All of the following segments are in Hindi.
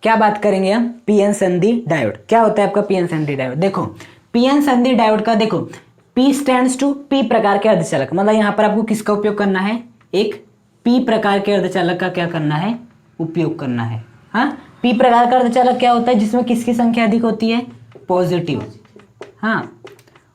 क्या बात करेंगे हम? पीएन संधि डायोड। क्या होता है आपका पीएन संधि डायोड? देखो पीएन संधि डायोड का देखो P स्टैंड्स टू पी प्रकार के अर्धचालक, मतलब यहाँ पर आपको किसका उपयोग करना है? एक पी प्रकार के अर्धचालक का क्या करना है? उपयोग करना है। हाँ, पी प्रकार का अर्धचालक क्या होता है? जिसमें किसकी संख्या अधिक होती है? पॉजिटिव। हाँ,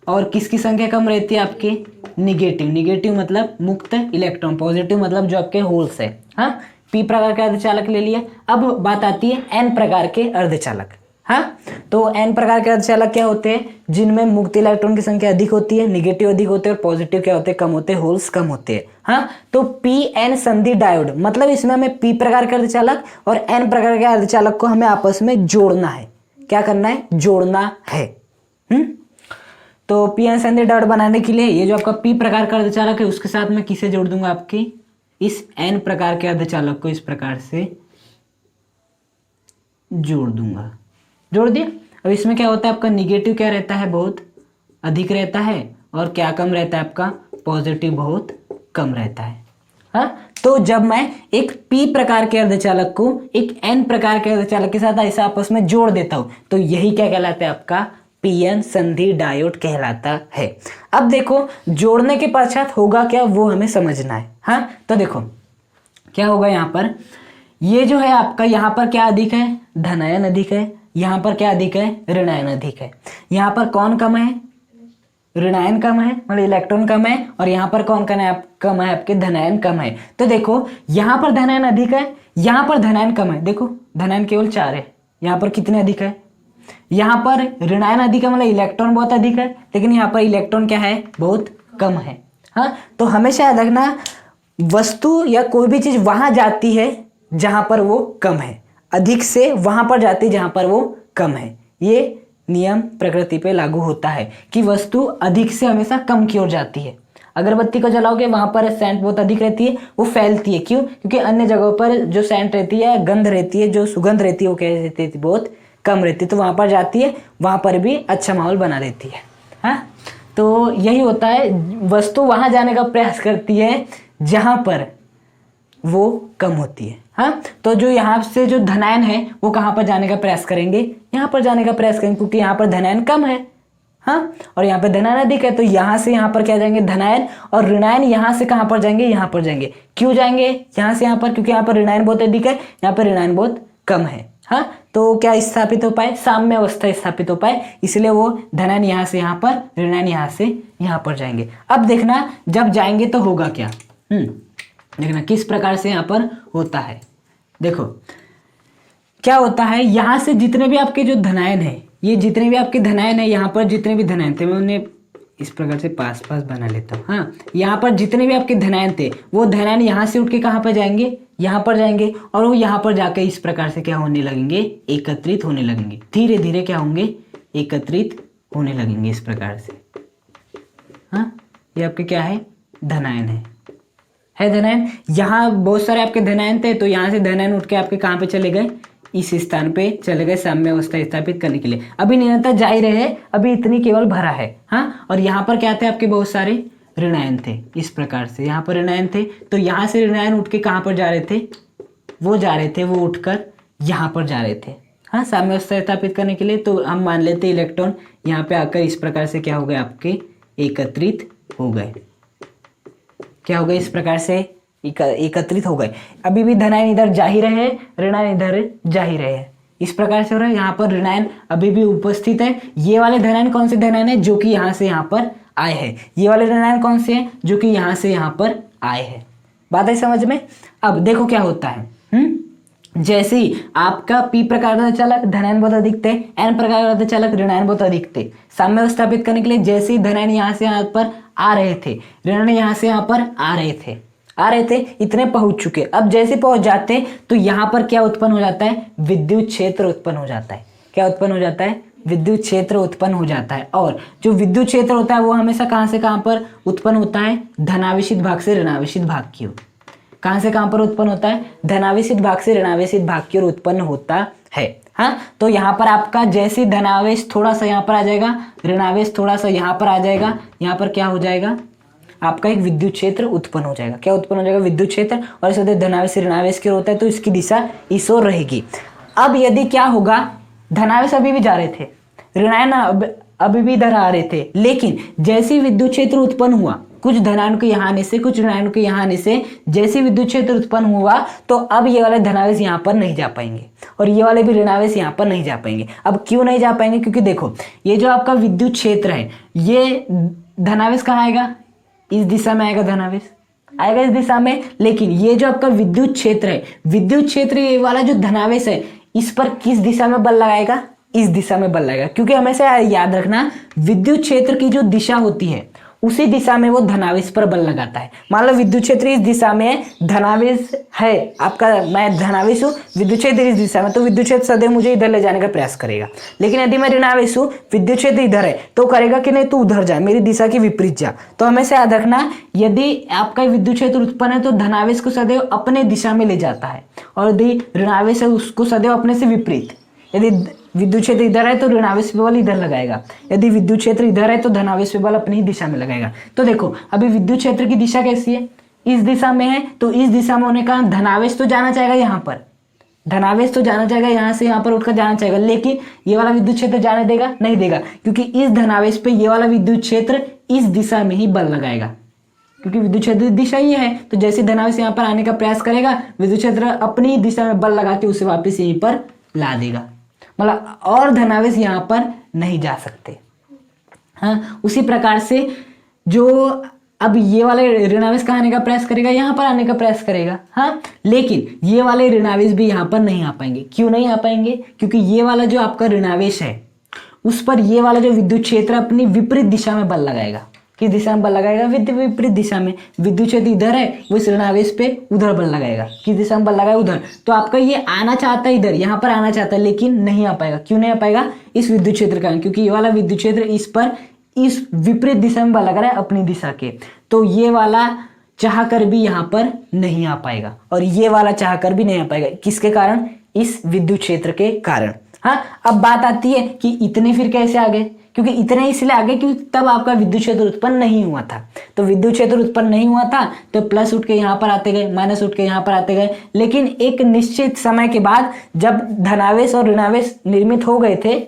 और किसकी संख्या कम रहती है? आपके निगेटिव। निगेटिव मतलब मुक्त इलेक्ट्रॉन, पॉजिटिव मतलब जो आपके होल्स है। हाँ, पी प्रकार के अर्धचालक ले लिया। अब बात आती है एन प्रकार के अर्धचालक। हाँ, तो एन प्रकार के अर्धचालक क्या होते हैं? जिनमें मुक्त इलेक्ट्रॉन की संख्या अधिक होती है, निगेटिव अधिक होते हैं और पॉजिटिव क्या होते हैं? कम होते हैं, होल्स कम होते हैं। हाँ, तो पी एन संधि डायोड मतलब इसमें हमें पी प्रकार के अर्धचालक और एन प्रकार के अर्धचालक को हमें आपस में जोड़ना है। क्या करना है? जोड़ना है। तो पी एन संधि डायोड बनाने के लिए ये जो आपका पी प्रकार का अर्धचालक है उसके साथ मैं किसे जोड़ दूंगा? आपकी इस एन प्रकार के अर्धचालक को इस प्रकार से जोड़ दूंगा। जोड़ दिया। अब इसमें क्या होता है? आपका निगेटिव क्या रहता है? बहुत अधिक रहता है, और क्या कम रहता है? आपका पॉजिटिव बहुत कम रहता है। हाँ, तो जब मैं एक पी प्रकार के अर्धचालक को एक एन प्रकार के अर्धचालक के साथ ऐसा आपस में जोड़ देता हूं तो यही क्या कहलाता है? आपका पीएन संधि डायोड कहलाता है। अब देखो जोड़ने के पश्चात होगा क्या वो हमें समझना है। हाँ, तो देखो क्या होगा यहाँ पर? ये जो है आपका यहाँ पर क्या अधिक है? धनायन अधिक है। यहाँ पर क्या अधिक है? ऋणायन अधिक है। यहाँ पर कौन कम है? ऋणायन कम है, मतलब इलेक्ट्रॉन कम है। और यहाँ पर कौन कम है? आपके धनायन कम है। तो देखो यहाँ पर धनायन अधिक है, यहाँ पर धनायन कम है। देखो धनायन केवल 4 है, यहाँ पर कितने अधिक है? यहाँ पर ऋणायन अधिक है, मतलब इलेक्ट्रॉन बहुत अधिक है, लेकिन यहाँ पर इलेक्ट्रॉन क्या है? बहुत कम है। हाँ, तो हमेशा याद रखना वस्तु या कोई भी चीज वहां जाती है जहां पर वो कम है, अधिक से वहां पर जाती है जहां पर वो कम है। ये नियम प्रकृति पे लागू होता है कि वस्तु अधिक से हमेशा कम की ओर जाती है। अगरबत्ती को जलाओगे वहां पर सेंट बहुत अधिक रहती है, वो फैलती है। क्यों? क्योंकि अन्य जगहों पर जो सेंट रहती है, गंध रहती है, जो सुगंध रहती है वो क्या रहती है? बहुत कम रहती है। तो वहां पर जाती है, वहां पर भी अच्छा माहौल बना देती है। हाँ, तो यही होता है, वस्तु वहां जाने का प्रयास करती है जहां पर वो कम होती है। हाँ, तो जो यहाँ से जो धनायन है वो कहाँ पर जाने का प्रयास करेंगे? यहाँ पर जाने का प्रयास करेंगे, क्योंकि यहाँ पर धनायन कम है। हाँ, और यहाँ पर धनायन अधिक है, तो यहाँ से यहाँ पर क्या जाएंगे? धनायन। और ऋणायन यहाँ से कहाँ पर जाएंगे? यहाँ पर जाएंगे। क्यों जाएंगे यहाँ से यहाँ पर? क्योंकि यहाँ पर ऋणायन बहुत अधिक है, यहाँ पर ऋणायन बहुत कम है। हाँ, तो क्या स्थापित हो पाए? साम्य अवस्था स्थापित हो पाए, इसलिए वो धनायन यहाँ से यहाँ पर, ऋणायन यहाँ से यहाँ पर जाएंगे। अब देखना जब जाएंगे तो होगा क्या? देखना किस प्रकार से यहाँ पर होता है। देखो क्या होता है, यहाँ से जितने भी आपके जो धनायन है, ये जितने भी आपके धनायन है, यहाँ पर जितने भी धनायन थे मैं उन्हें इस प्रकार से पास पास बना लेता हूँ। हाँ, यहाँ पर जितने भी आपके धनायन थे वो धनायन यहाँ से उठ के कहाँ पर जाएंगे? यहाँ पर जाएंगे, और वो यहाँ पर जाकर इस प्रकार से क्या होने लगेंगे? एकत्रित होने लगेंगे। धीरे धीरे क्या होंगे? एकत्रित होने लगेंगे इस प्रकार से। हाँ, ये आपके क्या है? धनायन है धनायन। यहाँ बहुत सारे आपके धनायन थे, तो यहाँ से धनायन उठ के आपके कहाँ पे चले गए? इस स्थान पे चले गए साम्य अवस्था स्थापित करने के लिए। अभी निरंतर जा ही रहे, अभी इतनी केवल भरा है। हाँ, और यहाँ पर क्या थे? आपके बहुत सारे ऋणायन थे इस प्रकार से। यहाँ पर ऋणायन थे, तो यहाँ से ऋणायन उठ के कहाँ पर जा रहे थे? वो उठकर यहाँ पर जा रहे थे। हाँ, साम्य अवस्था स्थापित करने के लिए। तो हम मान लेते इलेक्ट्रॉन यहाँ पे आकर इस प्रकार से क्या हो गए? आपके एकत्रित हो गए। क्या हो गए? इस प्रकार से एकत्रित हो गए। अभी भी धनायन इधर जा ही रहे हैं, ऋणायन इधर जा ही रहे हैं, इस प्रकार से हो रहा है। यहाँ पर ऋणायन अभी भी उपस्थित है। ये वाले धनायन कौन से धनायन है? जो कि यहाँ से यहाँ पर आए हैं। ये वाले ऋणायन कौन से हैं? जो कि यहाँ से यहाँ पर आए हैं। बात है समझ में? अब देखो क्या होता है। जैसे ही आपका पी प्रकार का अर्धचालक धनायन बहुत अधिक थे, एन प्रकार का अर्धचालक ऋणायन बहुत अधिक थे। साम्य स्थापित करने के लिए जैसे ही धनायन यहाँ से यहाँ पर आ रहे थे, ऋणायन यहाँ से यहाँ पर आ रहे थे, इतने पहुंच चुके। अब जैसे पहुंच जाते तो यहाँ पर क्या उत्पन्न हो जाता है? विद्युत क्षेत्र उत्पन्न हो जाता है। क्या उत्पन्न हो जाता है? विद्युत क्षेत्र उत्पन्न हो जाता है। और जो विद्युत क्षेत्र होता है वो हमेशा कहाँ से कहाँ पर उत्पन्न होता है? धनावेशित भाग से ऋणावेशित भाग की ओर। कहाँ से कहाँ पर उत्पन्न होता है? धनावेशित भाग से ऋणावेशित भाग की ओर उत्पन्न होता है। हाँ, तो यहाँ पर आपका जैसे धनावेश थोड़ा सा यहाँ पर आ जाएगा, ऋणावेश थोड़ा सा यहाँ पर आ जाएगा, यहाँ पर क्या हो जाएगा? आपका एक विद्युत क्षेत्र उत्पन्न हो जाएगा। क्या उत्पन्न हो जाएगा? विद्युत क्षेत्र। और इस धनावेश से ऋणावेश की ओर होता है तो इसकी दिशा इस ओर रहेगी। अब यदि क्या होगा, धनावेश अभी भी जा रहे थे, ऋणायन अभी भी इधर आ रहे थे, लेकिन जैसे विद्युत क्षेत्र उत्पन्न हुआ, कुछ धनायन के यहाँ आने से, कुछ ऋणायन के यहाँ आने से जैसे विद्युत क्षेत्र उत्पन्न हुआ, तो अब ये वाले धनावेश यहाँ पर नहीं जा पाएंगे और ये वाले भी ऋणावेश यहाँ पर नहीं जा पाएंगे। अब क्यों नहीं जा पाएंगे? क्योंकि देखो, ये जो आपका विद्युत क्षेत्र है, ये धनावेश कहाँ आएगा? इस दिशा में आएगा, धनावेश आएगा इस दिशा में। लेकिन ये जो आपका विद्युत क्षेत्र है, विद्युत क्षेत्र ये वाला जो धनावेश है, इस पर किस दिशा में बल लगाएगा? इस दिशा में बल लगाएगा। क्योंकि हमेशा याद रखना, विद्युत क्षेत्र की जो दिशा होती है उसी दिशा में वो धनावेश पर बल लगाता है। मान लो विद्युत क्षेत्र इस दिशा में, धनावेश है आपका, मैं धनावेश हूँ, विद्युत क्षेत्र इस दिशा में, तो विद्युत क्षेत्र सदैव मुझे इधर ले जाने का प्रयास करेगा। लेकिन यदि मैं ऋणावेश हूँ, विद्युत क्षेत्र इधर है, तो करेगा कि नहीं, तू उधर जा, मेरी दिशा के विपरीत जा। तो हमेशा याद रखना, यदि आपका विद्युत क्षेत्र उत्पन्न है तो धनावेश को सदैव अपने दिशा में ले जाता है, और यदि ऋणावेश है उसको सदैव अपने से विपरीत। यदि विद्युत क्षेत्र इधर है तो ऋणावेश पे बल इधर लगाएगा, यदि विद्युत क्षेत्र इधर है तो धनावेश पे बल अपनी ही दिशा में लगाएगा। तो देखो, अभी विद्युत क्षेत्र की दिशा कैसी है? इस दिशा में है, तो इस दिशा में होने का धनावेश तो जाना चाहेगा यहाँ पर, धनावेश तो जाना चाहेगा, यहाँ से यहाँ पर उठकर जाना चाहेगा, लेकिन ये वाला विद्युत क्षेत्र जाने देगा? नहीं देगा, क्योंकि इस धनावेश पे ये वाला विद्युत क्षेत्र इस दिशा में ही बल लगाएगा, क्योंकि विद्युत क्षेत्र की दिशा ये है। तो जैसे धनावेश यहाँ पर आने का प्रयास करेगा, विद्युत क्षेत्र अपनी दिशा में बल लगा के उसे वापस यहीं पर ला देगा, मतलब और धनावेश यहाँ पर नहीं जा सकते। हाँ, उसी प्रकार से जो अब ये वाले ऋणावेश कहाँ आने का प्रयास करेगा? यहाँ पर आने का प्रयास करेगा। हाँ, लेकिन ये वाले ऋणावेश भी यहाँ पर नहीं आ पाएंगे। क्यों नहीं आ पाएंगे? क्योंकि ये वाला जो आपका ऋणावेश है उस पर ये वाला जो विद्युत क्षेत्र अपनी विपरीत दिशा में बल लगाएगा। किस दिशा में बल लगाएगा? विपरीत दिशा में। विद्युत क्षेत्र इधर है, वो इस ऋणावेश पे उधर बल लगाएगा। किस दिशा में बल लगाएगा? उधर। तो आपका ये आना चाहता है इधर, यहाँ पर आना चाहता है, लेकिन नहीं आ पाएगा। क्यों नहीं आ पाएगा? इस विद्युत क्षेत्र का, क्योंकि ये वाला विद्युत क्षेत्र इस पर इस विपरीत दिशा में बल लगा रहा है अपनी दिशा के, तो ये वाला चाह कर भी यहाँ पर नहीं आ पाएगा, और ये वाला चाह कर भी नहीं आ पाएगा। किसके कारण? इस विद्युत क्षेत्र के कारण। हाँ, अब बात आती है कि इतने फिर कैसे आ गए? क्योंकि इतने इसलिए आगे क्योंकि तब आपका विद्युत क्षेत्र उत्पन्न नहीं हुआ था। तो विद्युत क्षेत्र उत्पन्न नहीं हुआ था तो प्लस उठ के यहाँ पर आते गए, माइनस उठ के यहाँ पर आते गए। लेकिन एक निश्चित समय के बाद जब धनावेश और ऋणावेश निर्मित हो गए थे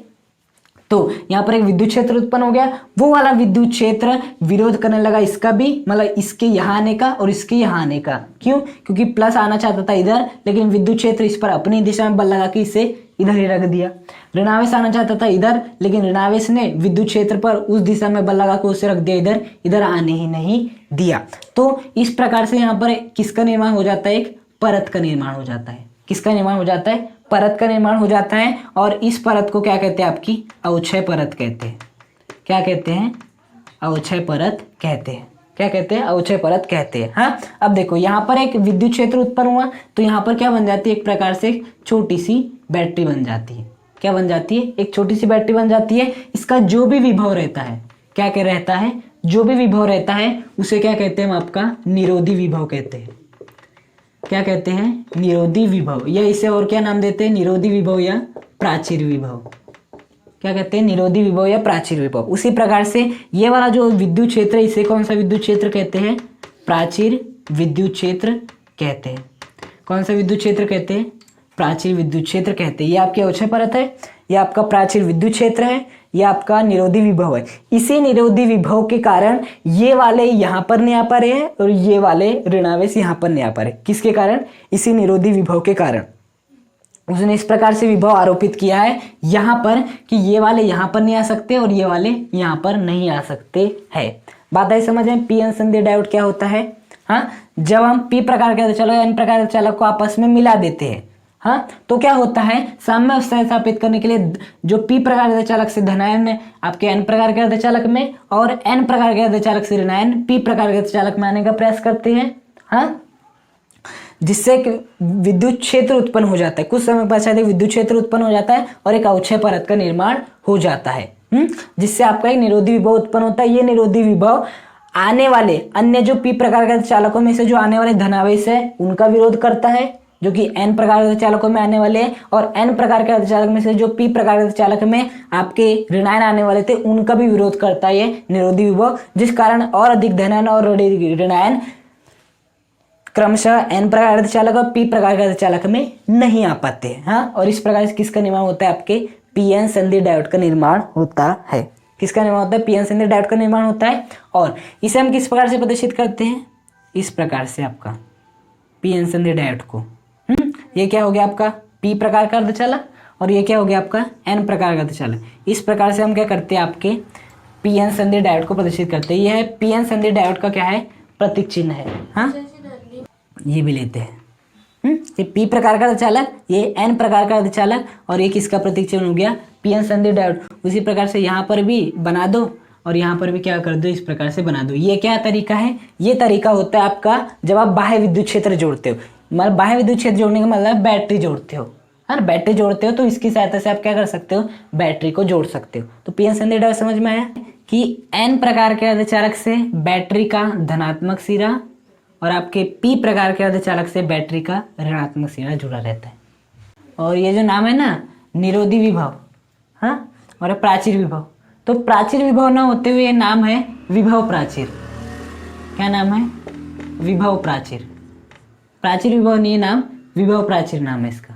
तो यहाँ पर एक विद्युत क्षेत्र उत्पन्न हो गया। वो वाला विद्युत क्षेत्र विरोध करने लगा इसका भी, मतलब इसके यहाँ आने का और इसके यहाँ आने का। क्यों? क्योंकि प्लस आना चाहता था इधर, लेकिन विद्युत क्षेत्र इस पर अपनी दिशा में बल लगा के इसे इधर ही रख दिया। ऋणावेश आना चाहता था इधर, लेकिन ऋणावेश ने विद्युत क्षेत्र पर उस दिशा में बल लगा के उसे रख दिया इधर, इधर आने ही नहीं दिया। तो इस प्रकार से यहाँ पर किसका निर्माण हो जाता है? एक परत का निर्माण हो जाता है। किसका निर्माण हो जाता है? परत का निर्माण हो जाता है। और इस परत को क्या कहते हैं? आपकी अवक्षय परत कहते हैं। क्या कहते हैं? अवक्षय परत कहते हैं। क्या कहते हैं? अवक्षय परत कहते हैं। हाँ, अब देखो यहाँ पर एक विद्युत क्षेत्र उत्पन्न हुआ तो यहाँ पर क्या बन जाती है? एक प्रकार से छोटी सी बैटरी बन जाती है। क्या बन जाती है? एक छोटी सी बैटरी बन जाती है। इसका जो भी विभव रहता है, क्या क्या रहता है? जो भी विभव रहता है उसे क्या कहते हैं? हम आपका निरोधी विभव कहते हैं। क्या कहते हैं? निरोधी विभव, या इसे और क्या नाम देते हैं? निरोधी विभव या प्राचीर विभव। क्या कहते हैं? निरोधी विभव या प्राचीर विभव। उसी प्रकार से ये वाला जो विद्युत क्षेत्र है इसे कौन सा विद्युत क्षेत्र कहते हैं? प्राचीर विद्युत क्षेत्र कहते हैं। कौन सा विद्युत क्षेत्र कहते हैं? प्राचीर विद्युत क्षेत्र कहते हैं। ये आपकी अवक्षय परत है, ये आपका प्राचीर विद्युत क्षेत्र है, ये आपका निरोधी विभव है। इसी निरोधी विभव के कारण ये वाले यहाँ पर नहीं आ पा रहे हैं और ये वाले ऋणावेश यहाँ पर नहीं आ पा रहे। किसके कारण? इसी निरोधी विभव के कारण। उसने इस प्रकार से विभव आरोपित किया है यहाँ पर कि ये वाले यहाँ पर नहीं आ सकते और ये वाले यहाँ पर नहीं आ सकते हैं। बात आई समझ में? पी अनुसंधि डायोड क्या होता है? हाँ, जब हम पी प्रकार के अर्धचालक एन प्रकार के अर्धचालक को आपस में मिला देते हैं, हाँ, तो क्या होता है? साम्य अवस्था स्थापित करने के लिए जो पी प्रकार के अर्धचालक से धनायन आपके एन प्रकार के अर्धचालक में और एन प्रकार के अर्धचालक से ऋणायन पी प्रकार के अर्धचालक में आने का प्रयास करते हैं। हाँ, जिससे विद्युत क्षेत्र उत्पन्न हो जाता है। कुछ समय पश्चात विद्युत क्षेत्र उत्पन्न हो जाता है और एक अवक्षय परत का निर्माण हो जाता है, जिससे आपका एक निरोधी विभव उत्पन्न होता है। ये निरोधी विभव आने वाले अन्य जो पी प्रकार के चालकों में से जो आने वाले धनावेश है उनका विरोध करता है, जो कि एन प्रकार के चालकों में आने वाले हैं, और एन प्रकार के अर्धचालक में से जो पी प्रकार के चालक में आपके ऋणायन आने वाले थे उनका भी विरोध करता है ये निरोधी विभव, जिस कारण और अधिक धनायन और ऋणायन क्रमशः n प्रकार अर्धचालक और p प्रकार के अर्धचालक में नहीं आ पाते हैं। हाँ, और इस प्रकार से किसका निर्माण होता है, आपके पीएन संधि डायोड का निर्माण होता है। किसका निर्माण होता है, पीएन संधि डायोड का निर्माण होता है। और इसे हम किस प्रकार से प्रदर्शित करते हैं, इस प्रकार से आपका पीएन संधि डायोड को, ये क्या हो गया आपका p प्रकार का अर्धचालक और ये क्या हो गया आपका n प्रकार का अर्धचालक। इस प्रकार से हम क्या करते हैं, आपके पीएन संधि डायोड को प्रदर्शित करते हैं। यह है पीएन संधि डायोड का क्या है, प्रतीक चिन्ह है। हाँ, ये भी लेते हैं। ये p प्रकार का अर्धचालक, ये n प्रकार का अर्धचालक और ये किसका प्रतीक चिन्ह हो गया, पीएन संधि डायोड। उसी प्रकार से यहाँ पर भी बना दो और यहाँ पर भी क्या कर दो, इस प्रकार से बना दो। ये क्या तरीका है, ये तरीका होता है आपका जब आप बाह्य विद्युत क्षेत्र जोड़ते हो। मतलब बाह्य विद्युत क्षेत्र जोड़ने का मतलब बैटरी जोड़ते हो, है ना, बैटरी जोड़ते हो तो इसकी सहायता से आप क्या कर सकते हो, बैटरी को जोड़ सकते हो। तो पीएन संधि डायोड समझ में आया कि n प्रकार के अर्धचालक से बैटरी का धनात्मक सिरा और आपके p प्रकार के अर्धचालक से बैटरी का ऋणात्मक सिरा जुड़ा रहता है। और ये जो नाम है ना, निरोधी विभव, हाँ, और प्राचीर विभव, तो प्राचीर विभव ना होते हुए नाम है विभव प्राचीर। क्या नाम है, विभव प्राचीर। प्राचीर विभव नहीं, नाम विभव प्राचीर नाम है इसका।